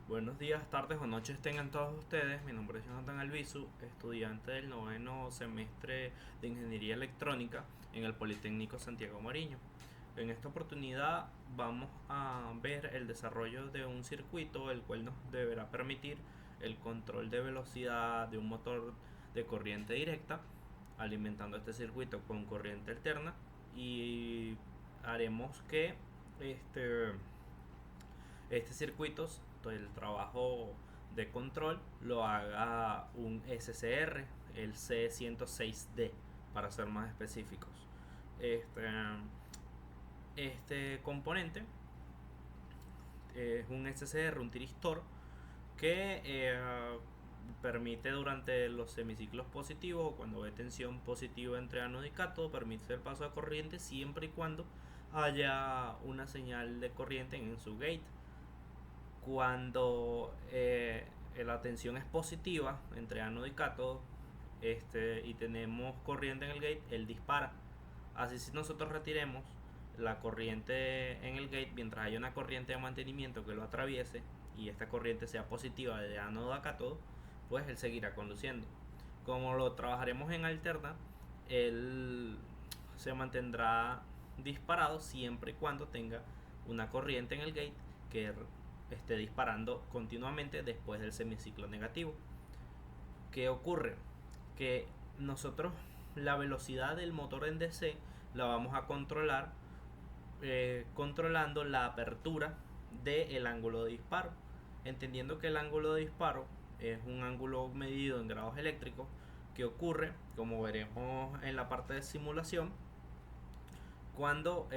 Buenos días, tardes o noches tengan todos ustedes. Mi nombre es Jonathan Albizu, estudiante del noveno semestre de Ingeniería Electrónica en el Politécnico Santiago Mariño. En esta oportunidad vamos a ver el desarrollo de un circuito el cual nos deberá permitir el control de velocidad de un motor de corriente directa, alimentando este circuito con corriente alterna, y haremos que este circuito, el trabajo de control, lo haga un SCR, el C106D, para ser más específicos. Este, este componente es un SCR, un tiristor, que permite durante los semiciclos positivos, cuando ve tensión positiva entre ánodo y cátodo, permite el paso de corriente siempre y cuando haya una señal de corriente en su gate. Cuando la tensión es positiva entre ánodo y cátodo, y tenemos corriente en el gate, él dispara. Así, si nosotros retiremos la corriente en el gate, mientras haya una corriente de mantenimiento que lo atraviese y esta corriente sea positiva de ánodo a cátodo, pues él seguirá conduciendo. Como lo trabajaremos en alterna, él se mantendrá disparado siempre y cuando tenga una corriente en el gate que esté disparando continuamente después del semiciclo negativo. ¿Qué ocurre? Que nosotros la velocidad del motor en DC la vamos a controlar controlando la apertura del ángulo de disparo, entendiendo que el ángulo de disparo es un ángulo medido en grados eléctricos que ocurre, como veremos en la parte de simulación, cuando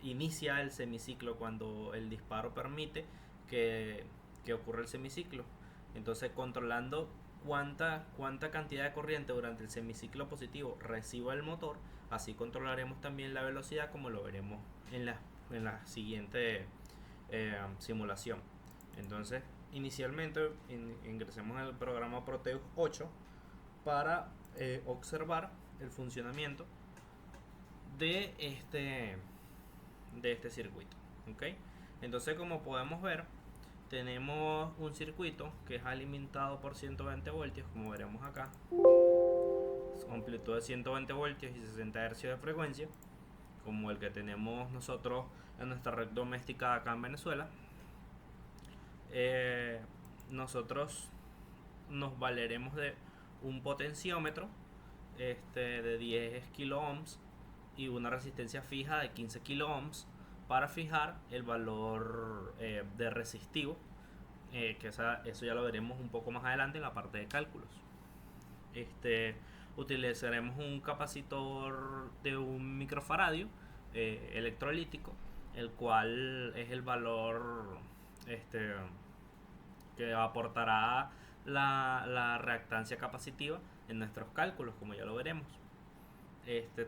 inicia el semiciclo, cuando el disparo permite que, que ocurra el semiciclo. Entonces, controlando cuánta cantidad de corriente durante el semiciclo positivo reciba el motor, así controlaremos también la velocidad, como lo veremos en la siguiente simulación. Entonces, inicialmente ingresemos al programa Proteus 8 para observar el funcionamiento de circuito. ¿Okay? Entonces, como podemos ver, tenemos un circuito que es alimentado por 120 voltios, como veremos acá, amplitud de 120 voltios y 60 Hz de frecuencia, como el que tenemos nosotros en nuestra red doméstica acá en Venezuela. Nosotros nos valeremos de un potenciómetro de 10 kilo ohms y una resistencia fija de 15 kilo ohms para fijar el valor de resistivo, que eso ya lo veremos un poco más adelante en la parte de cálculos. Utilizaremos un capacitor de un microfaradio electrolítico, el cual es el valor que aportará la reactancia capacitiva en nuestros cálculos, como ya lo veremos.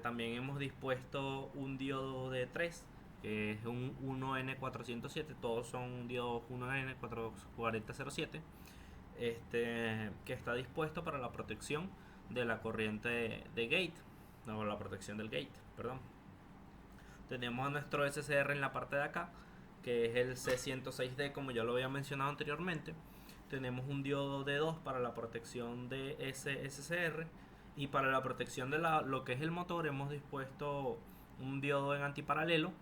También hemos dispuesto un diodo de 3, que es un 1N407, todos son diodos 1N4007, que está dispuesto para la protección de la corriente de gate, no, la protección del gate, perdón. Tenemos nuestro SCR en la parte de acá, que es el C106D, como ya lo había mencionado anteriormente. Tenemos un diodo de 2 para la protección de ese SCR, y para la protección de lo que es el motor hemos dispuesto un diodo en antiparalelo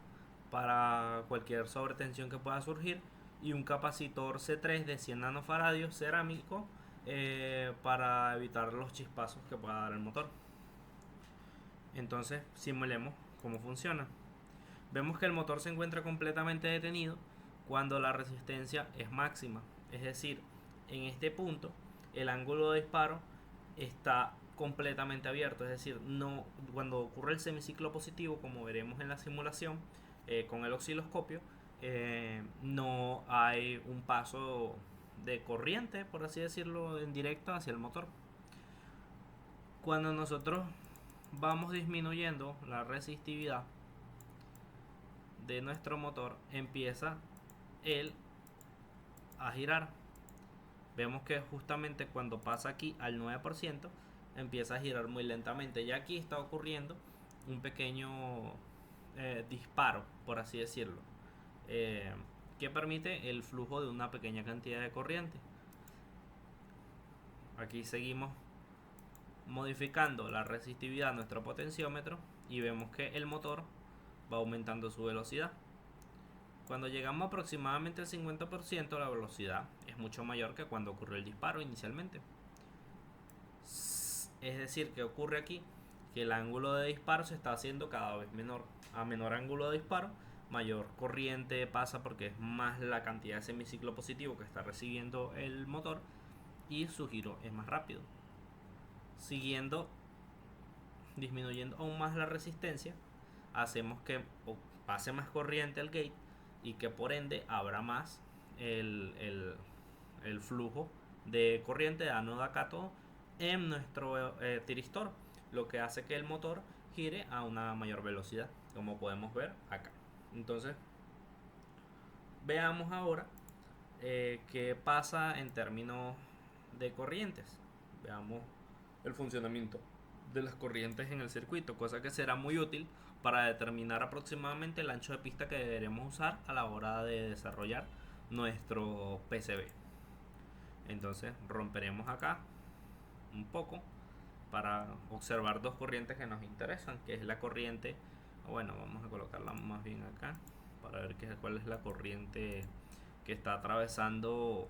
para cualquier sobretensión que pueda surgir, y un capacitor C3 de 100 nanofaradios cerámico para evitar los chispazos que pueda dar el motor. Entonces, simulemos cómo funciona. Vemos que el motor se encuentra completamente detenido cuando la resistencia es máxima, es decir, en este punto el ángulo de disparo está completamente abierto, es decir, no, cuando ocurre el semiciclo positivo, como veremos en la simulación con el osciloscopio, no hay un paso de corriente, por así decirlo, en directo hacia el motor. Cuando nosotros vamos disminuyendo la resistividad de nuestro motor, empieza él a girar. Vemos que justamente cuando pasa aquí al 9%, empieza a girar muy lentamente. Ya aquí está ocurriendo un pequeño disparo, por así decirlo. que permite el flujo de una pequeña cantidad de corriente. Aquí seguimos modificando la resistividad de nuestro potenciómetro y vemos que el motor va aumentando su velocidad. Cuando llegamos aproximadamente al 50%, la velocidad es mucho mayor que cuando ocurrió el disparo inicialmente. Es decir, que ocurre aquí que el ángulo de disparo se está haciendo cada vez menor. A menor ángulo de disparo, mayor corriente pasa porque es más la cantidad de semiciclo positivo que está recibiendo el motor y su giro es más rápido. Siguiendo disminuyendo aún más la resistencia, hacemos que pase más corriente al gate y que por ende abra más el flujo de corriente de ánodo a cátodo en nuestro tiristor, lo que hace que el motor gire a una mayor velocidad, como podemos ver acá. Entonces, veamos ahora qué pasa en términos de corrientes. Veamos el funcionamiento de las corrientes en el circuito, cosa que será muy útil para determinar aproximadamente el ancho de pista que deberemos usar a la hora de desarrollar nuestro PCB. Entonces romperemos acá un poco para observar dos corrientes que nos interesan, que es la corriente, bueno, vamos a colocarla más bien acá para ver cuál es la corriente que está atravesando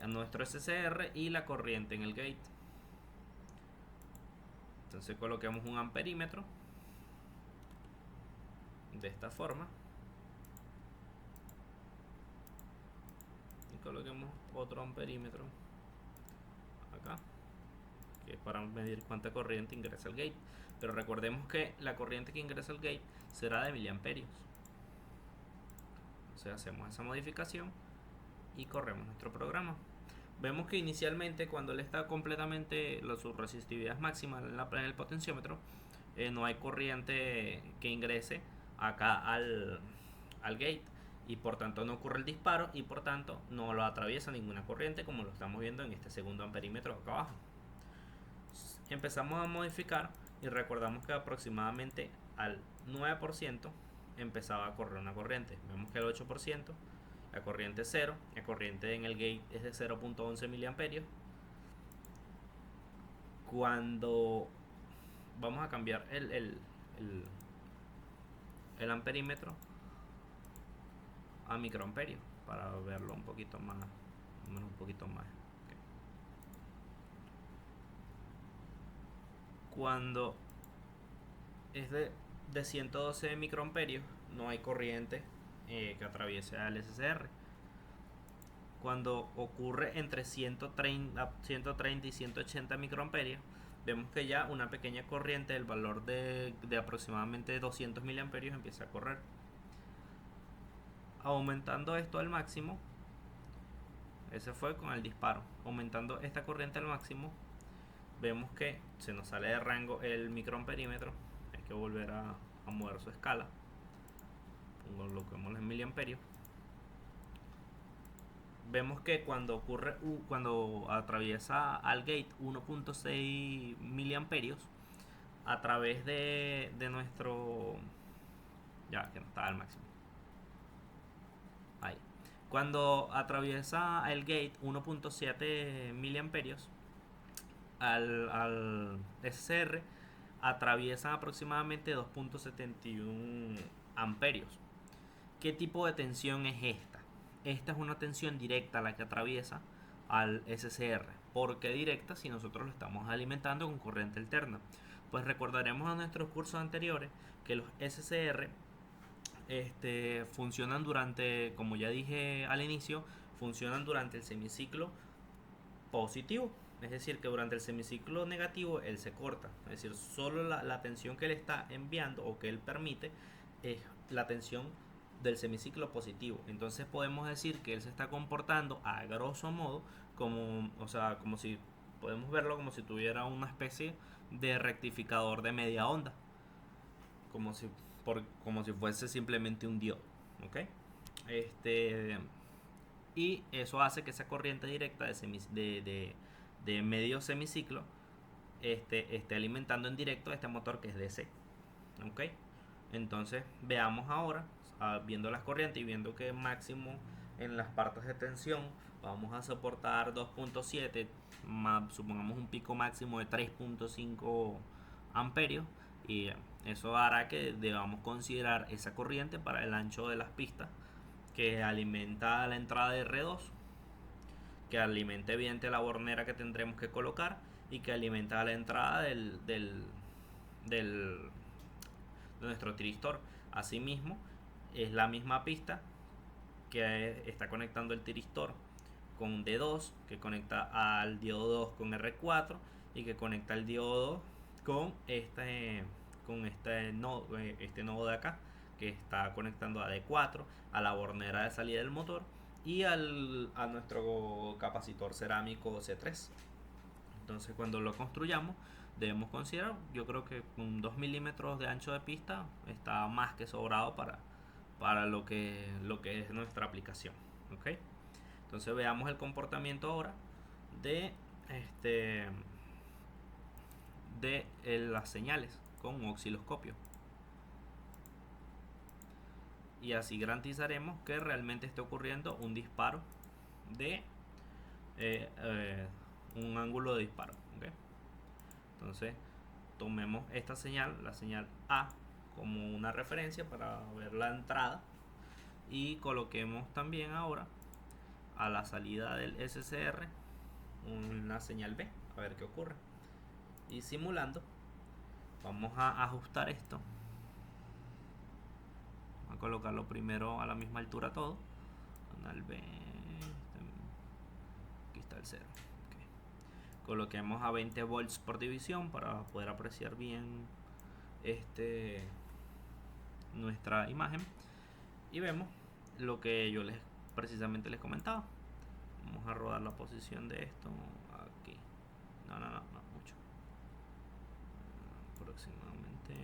a nuestro SCR y la corriente en el gate. Entonces coloquemos un amperímetro de esta forma y coloquemos otro amperímetro acá, que es para medir cuánta corriente ingresa al gate. Pero recordemos que la corriente que ingresa al gate será de miliamperios. Entonces hacemos esa modificación y corremos nuestro programa. Vemos que inicialmente, cuando él está completamente, su resistividad es máxima en el potenciómetro, no hay corriente que ingrese acá al gate y por tanto no ocurre el disparo y por tanto no lo atraviesa ninguna corriente, como lo estamos viendo en este segundo amperímetro acá abajo. Empezamos a modificar y recordamos que aproximadamente al 9% empezaba a correr una corriente. Vemos que el 8%, la corriente es 0, la corriente en el gate es de 0.11 miliamperios. Cuando vamos a cambiar el amperímetro a microamperios para verlo un poquito más, okay. Cuando es de 112 microamperios, no hay corriente que atraviese al SCR. Cuando ocurre entre 130 y 180 microamperios, vemos que ya una pequeña corriente del valor de aproximadamente 200 miliamperios empieza a correr. Aumentando esto al máximo, ese fue con el disparo. Aumentando esta corriente al máximo, vemos que se nos sale de rango el microamperímetro. Hay que volver a mover su escala. Coloquemos en miliamperios. Vemos que cuando atraviesa al gate 1.6 miliamperios a través de nuestro, ya que no estaba al máximo, ahí, cuando atraviesa el gate 1.7 miliamperios al SCR, atraviesan aproximadamente 2.71 amperios. ¿Qué tipo de tensión es esta? Esta es una tensión directa la que atraviesa al SCR. ¿Por qué directa si nosotros lo estamos alimentando con corriente alterna? Pues recordaremos a nuestros cursos anteriores que los SCR funcionan durante, como ya dije al inicio, funcionan durante el semiciclo positivo. Es decir, que durante el semiciclo negativo él se corta. Es decir, solo la tensión que él está enviando o que él permite es la tensión del semiciclo positivo. Entonces podemos decir que él se está comportando a grosso modo como si podemos verlo como si tuviera una especie de rectificador de media onda, como si fuese simplemente un diodo, ¿ok? Y eso hace que esa corriente directa de medio semiciclo esté alimentando en directo a este motor que es DC, ¿ok? Entonces veamos ahora, viendo las corrientes y viendo que máximo en las partes de tensión vamos a soportar 2.7, supongamos un pico máximo de 3.5 amperios, y eso hará que debamos considerar esa corriente para el ancho de las pistas que alimenta la entrada de R2, que alimenta evidente la bornera que tendremos que colocar y que alimenta la entrada de nuestro tiristor. Asimismo, es la misma pista que está conectando el tiristor con D2, que conecta al diodo 2 con R4 y que conecta el diodo 2 con este nodo de acá, que está conectando a D4, a la bornera de salida del motor y a nuestro capacitor cerámico C3. Entonces, cuando lo construyamos, debemos considerar, yo creo que con 2 milímetros de ancho de pista está más que sobrado para lo que es nuestra aplicación. ¿Ok? Entonces, veamos el comportamiento ahora de las señales con un osciloscopio, y así garantizaremos que realmente esté ocurriendo un disparo de un ángulo de disparo. ¿Okay? Entonces, tomemos esta señal, la señal A, como una referencia para ver la entrada, y coloquemos también ahora a la salida del SCR una señal B, a ver qué ocurre. Y simulando, vamos a ajustar esto, a colocarlo primero a la misma altura todo, canal B, aquí está el 0. Okay. Coloquemos a 20 volts por división para poder apreciar bien nuestra imagen, y vemos lo que yo precisamente les comentaba. Vamos a rodar la posición de esto aquí. No mucho, aproximadamente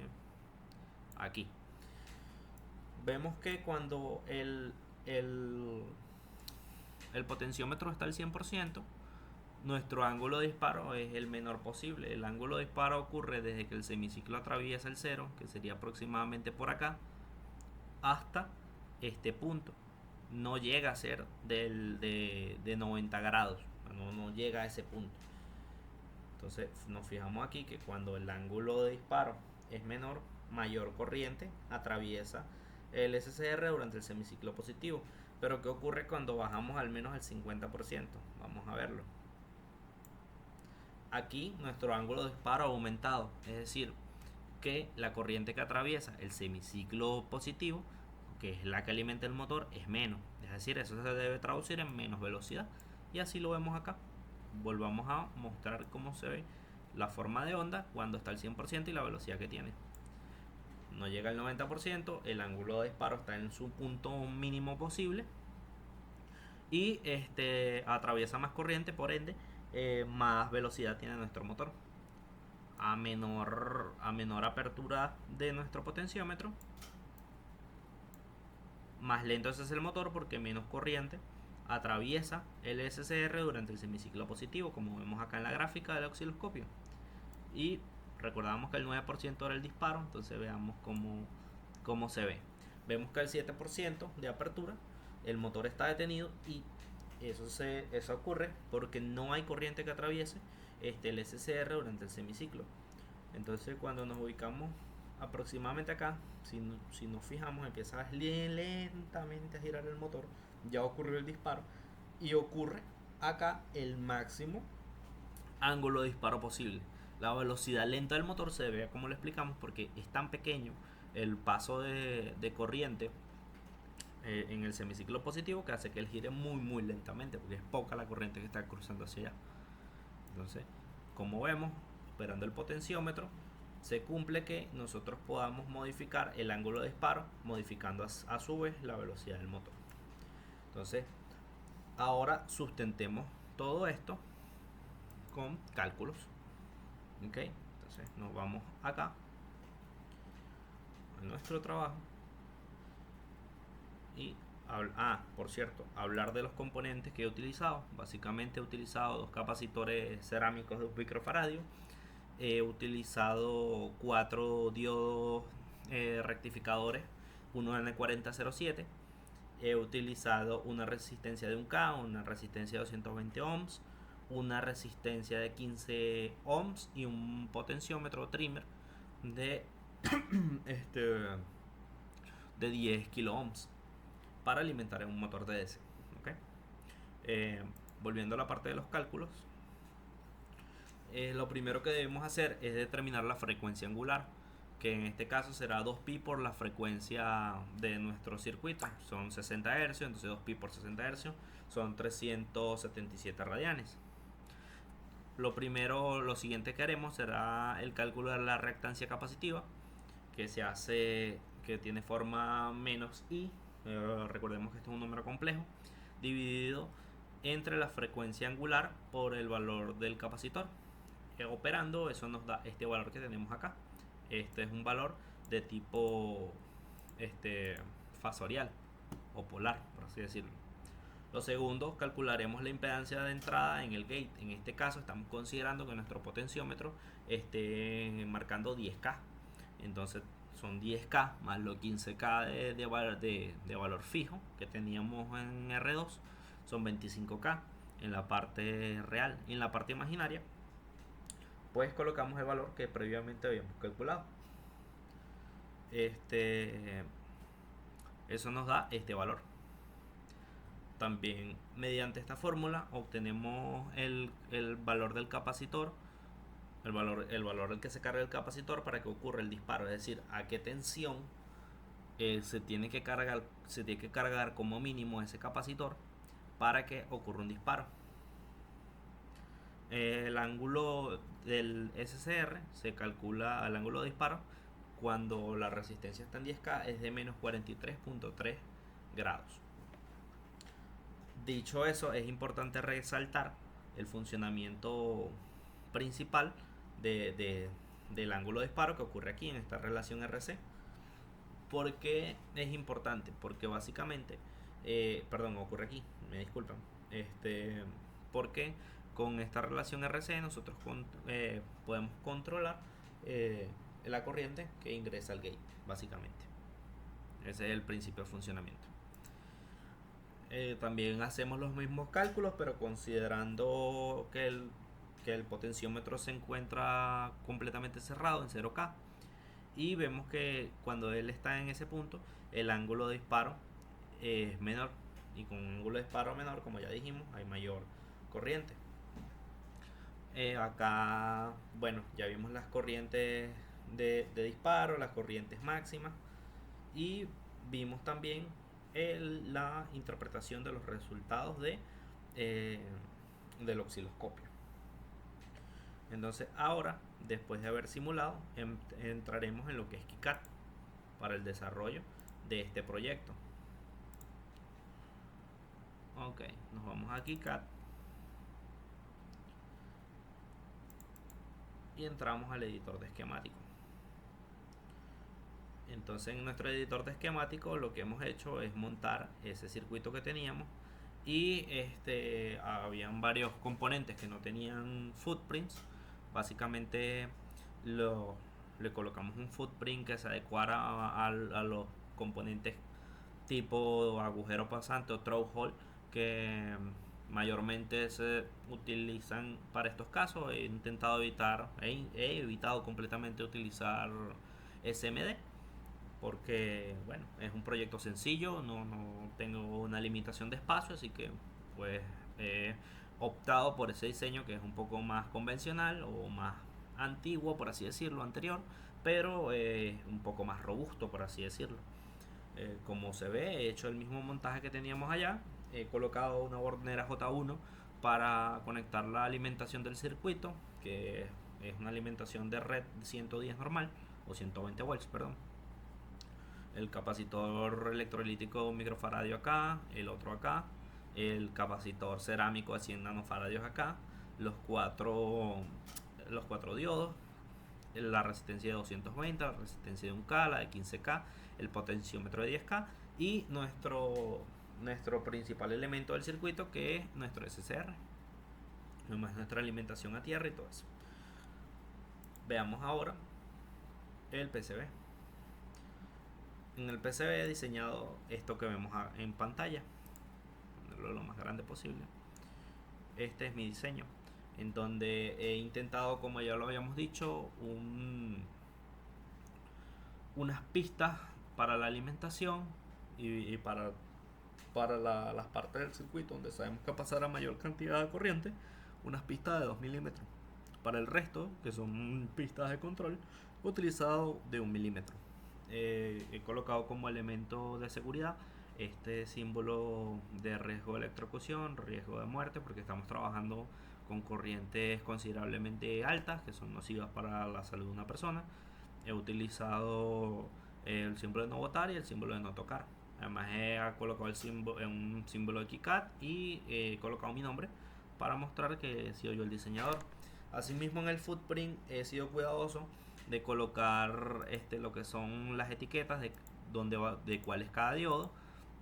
aquí. Vemos que cuando el potenciómetro está al 100%, nuestro ángulo de disparo es el menor posible. El ángulo de disparo ocurre desde que el semiciclo atraviesa el 0, que sería aproximadamente por acá, hasta este punto. No llega a ser de 90 grados, no llega a ese punto. Entonces nos fijamos aquí que cuando el ángulo de disparo es menor, mayor corriente atraviesa el SCR durante el semiciclo positivo. Pero ¿qué ocurre cuando bajamos al menos al 50%? Vamos a verlo. Aquí nuestro ángulo de disparo ha aumentado, es decir, que la corriente que atraviesa el semiciclo positivo, que es la que alimenta el motor, es menos. Es decir, eso se debe traducir en menos velocidad. Y así lo vemos acá. Volvamos a mostrar cómo se ve la forma de onda cuando está al 100% y la velocidad que tiene. No llega al 90%, el ángulo de disparo está en su punto mínimo posible y atraviesa más corriente, por ende más velocidad tiene nuestro motor. A menor apertura de nuestro potenciómetro, más lento es el motor porque menos corriente atraviesa el SCR durante el semiciclo positivo, como vemos acá en la gráfica del osciloscopio. Y recordamos que el 9% era el disparo, entonces veamos cómo se ve. Vemos que el 7% de apertura, el motor está detenido, y eso ocurre porque no hay corriente que atraviese el SCR durante el semiciclo. Entonces, cuando nos ubicamos aproximadamente acá, si nos fijamos, empieza lentamente a girar el motor, ya ocurrió el disparo y ocurre acá el máximo ángulo de disparo posible. La velocidad lenta del motor se ve como lo explicamos porque es tan pequeño el paso de corriente en el semiciclo positivo que hace que él gire muy lentamente, porque es poca la corriente que está cruzando hacia allá. Entonces, como vemos, operando el potenciómetro, se cumple que nosotros podamos modificar el ángulo de disparo, modificando a su vez la velocidad del motor. Entonces, ahora sustentemos todo esto con cálculos. ¿Ok? Entonces nos vamos acá a nuestro trabajo y por cierto, hablar de los componentes que he utilizado. Básicamente he utilizado 2 capacitores cerámicos de 1 microfaradio, he utilizado 4 diodos rectificadores uno N4007. He utilizado una resistencia de 1K, una resistencia de 220 ohms, una resistencia de 15 ohms y un potenciómetro trimmer de, de 10 kilo ohms para alimentar en un motor de DC. ¿Okay? Volviendo a la parte de los cálculos, lo primero que debemos hacer es determinar la frecuencia angular, que en este caso será 2pi por la frecuencia de nuestro circuito. Son 60 Hz, entonces 2pi por 60 Hz son 377 radianes. Lo siguiente que haremos será el cálculo de la reactancia capacitiva, que se hace, que tiene forma menos i, recordemos que esto es un número complejo, dividido entre la frecuencia angular por el valor del capacitor. Operando, eso nos da este valor que tenemos acá. Este es un valor de tipo fasorial o polar, por así decirlo. Lo segundo, calcularemos la impedancia de entrada en el gate. En este caso estamos considerando que nuestro potenciómetro esté marcando 10K. Entonces son 10K más los 15K de valor fijo que teníamos en R2. Son 25K en la parte real. Y en la parte imaginaria, pues colocamos el valor que previamente habíamos calculado. Eso nos da este valor. También mediante esta fórmula obtenemos el valor del capacitor, el valor al que se carga el capacitor para que ocurra el disparo, es decir, a qué tensión se tiene que cargar como mínimo ese capacitor para que ocurra un disparo. El ángulo del SCR se calcula al ángulo de disparo cuando la resistencia está en 10K, es de menos 43.3 grados. Dicho eso, es importante resaltar el funcionamiento principal del ángulo de disparo que ocurre aquí en esta relación RC. ¿Por qué es importante? Porque básicamente, ocurre aquí, me disculpan. Porque con esta relación RC nosotros podemos controlar la corriente que ingresa al gate, básicamente. Ese es el principio de funcionamiento. También hacemos los mismos cálculos, pero considerando que el potenciómetro se encuentra completamente cerrado en 0K, y vemos que cuando él está en ese punto, el ángulo de disparo es menor, y con un ángulo de disparo menor, como ya dijimos, hay mayor corriente. Acá, bueno, ya vimos las corrientes de disparo, las corrientes máximas, y vimos también la interpretación de los resultados del osciloscopio. Entonces ahora, después de haber simulado, entraremos en lo que es KiCad para el desarrollo de este proyecto. Ok, nos vamos a KiCad y entramos al editor de esquemático. Entonces en nuestro editor de esquemático lo que hemos hecho es montar ese circuito que teníamos, y habían varios componentes que no tenían footprints. Básicamente le colocamos un footprint que se adecuara a los componentes tipo agujero pasante o throw hole que mayormente se utilizan para estos casos. He evitado completamente utilizar SMD porque, bueno, es un proyecto sencillo, no tengo una limitación de espacio, así que pues he optado por ese diseño que es un poco más convencional o más antiguo, por así decirlo, anterior, pero un poco más robusto, por así decirlo. Como se ve, he hecho el mismo montaje que teníamos allá. He colocado una bornera J1 para conectar la alimentación del circuito, que es una alimentación de red 110 normal, o 120 volts, perdón. El capacitor electrolítico microfaradio acá, el otro acá, el capacitor cerámico de 100 nanofaradios acá, los cuatro diodos, la resistencia de 220, la resistencia de 1K, la de 15K, el potenciómetro de 10K y nuestro principal elemento del circuito, que es nuestro SCR, nomás nuestra alimentación a tierra y todo eso. Veamos ahora el PCB. En el PCB he diseñado esto que vemos en pantalla, ponerlo lo más grande posible. Este es mi diseño, en donde he intentado, como ya lo habíamos dicho, unas pistas para la alimentación y para las partes del circuito donde sabemos que pasará mayor cantidad de corriente, unas pistas de 2 milímetros. Para el resto, que son pistas de control, he utilizado de 1 milímetro. He colocado como elemento de seguridad este símbolo de riesgo de electrocución, riesgo de muerte, porque estamos trabajando con corrientes considerablemente altas que son nocivas para la salud de una persona. He utilizado el símbolo de no votar y el símbolo de no tocar. Además he colocado un símbolo de KiCad y he colocado mi nombre para mostrar que he sido yo el diseñador. Asimismo, en el footprint he sido cuidadoso de colocar lo que son las etiquetas de de cuál es cada diodo,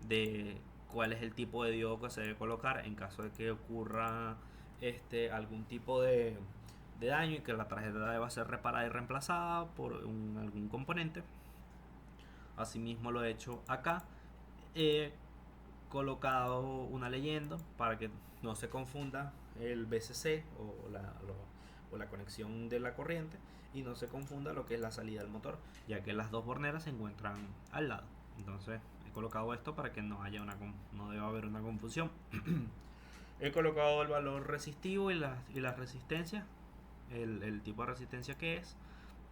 de cuál es el tipo de diodo que se debe colocar en caso de que ocurra algún tipo de daño y que la tarjeta deba ser reparada y reemplazada por algún componente. Asimismo lo he hecho acá. He colocado una leyenda para que no se confunda el BCC o la conexión de la corriente y no se confunda lo que es la salida del motor, ya que las dos borneras se encuentran al lado. Entonces he colocado esto para que no deba haber una confusión. He colocado el valor resistivo y la resistencia, el tipo de resistencia que es.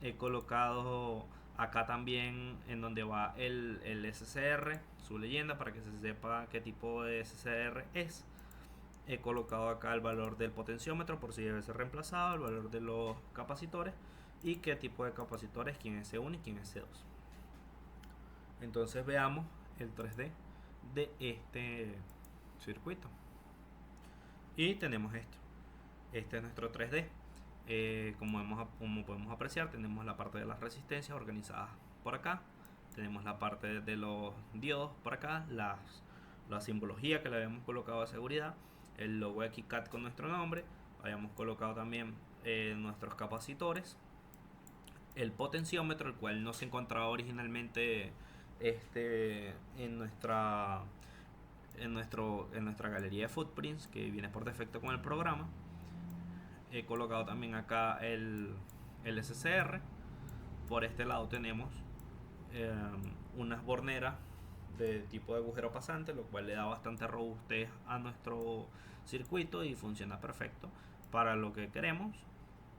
He colocado acá también en donde va el SCR, su leyenda, para que se sepa qué tipo de SCR es. He colocado acá el valor del potenciómetro por si debe ser reemplazado, el valor de los capacitores y qué tipo de capacitores, quién es C1 y quién es C2. Entonces veamos el 3D de este circuito. Y tenemos esto. Este es nuestro 3D. Como podemos apreciar, tenemos la parte de las resistencias organizadas por acá. Tenemos la parte de los diodos por acá. La simbología que le habíamos colocado de seguridad. El logo de KiCad con nuestro nombre. Habíamos colocado también nuestros capacitores. El potenciómetro, el cual no se encontraba originalmente en nuestra galería de footprints, que viene por defecto con el programa. He colocado también acá el SCR. Por este lado tenemos unas borneras de tipo de agujero pasante, lo cual le da bastante robustez a nuestro circuito y funciona perfecto para lo que queremos.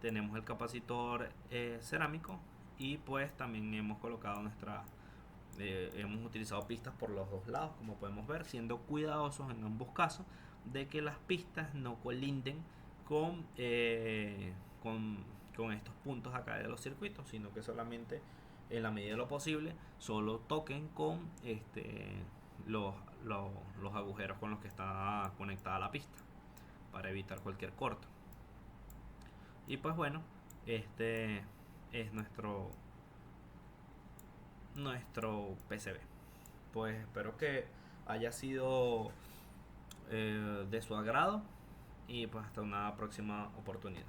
Tenemos el capacitor cerámico y pues también hemos colocado hemos utilizado pistas por los dos lados, como podemos ver, siendo cuidadosos en ambos casos de que las pistas no colinden con, con estos puntos acá de los circuitos, sino que solamente en la medida de lo posible solo toquen con los, los agujeros con los que está conectada la pista para evitar cualquier corto. Y pues bueno, este es nuestro PCB. Pues espero que haya sido de su agrado y pues hasta una próxima oportunidad.